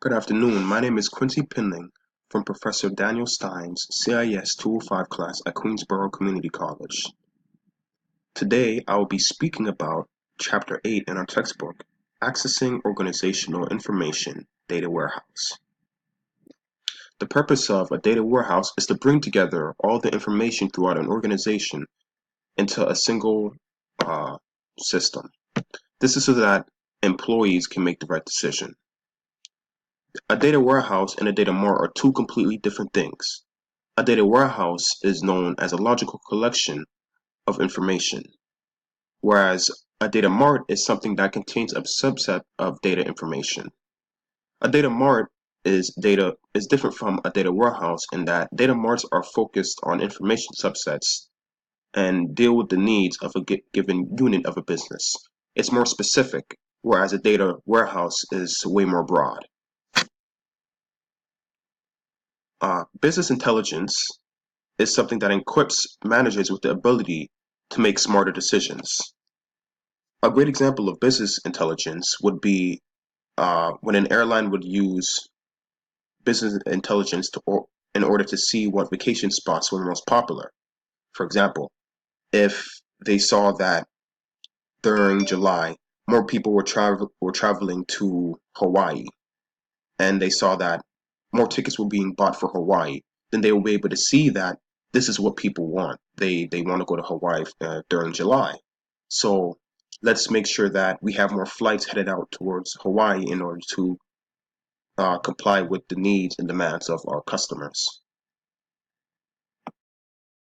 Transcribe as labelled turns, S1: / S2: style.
S1: Good afternoon. My name is Quincy Pinling from Professor Daniel Stein's CIS 205 class at Queensborough Community College. Today, I will be speaking about Chapter 8 in our textbook, Accessing Organizational Information Data Warehouse. The purpose of a data warehouse is to bring together all the information throughout an organization into a single system. This is so that employees can make the right decision. A data warehouse and a data mart are two completely different things. A data warehouse is known as a logical collection of information, whereas a data mart is something that contains a subset of data information. A data mart is different from a data warehouse in that data marts are focused on information subsets and deal with the needs of a given unit of a business. It's more specific, whereas a data warehouse is way more broad. Business intelligence is something that equips managers with the ability to make smarter decisions. A great example of business intelligence would be when an airline would use business intelligence in order to see what vacation spots were most popular. For example, if they saw that during July, more people were traveling to Hawaii, and they saw that more tickets were being bought for Hawaii, then they will be able to see that this is what people want. They want to go to Hawaii during July. So let's make sure that we have more flights headed out towards Hawaii in order to comply with the needs and demands of our customers.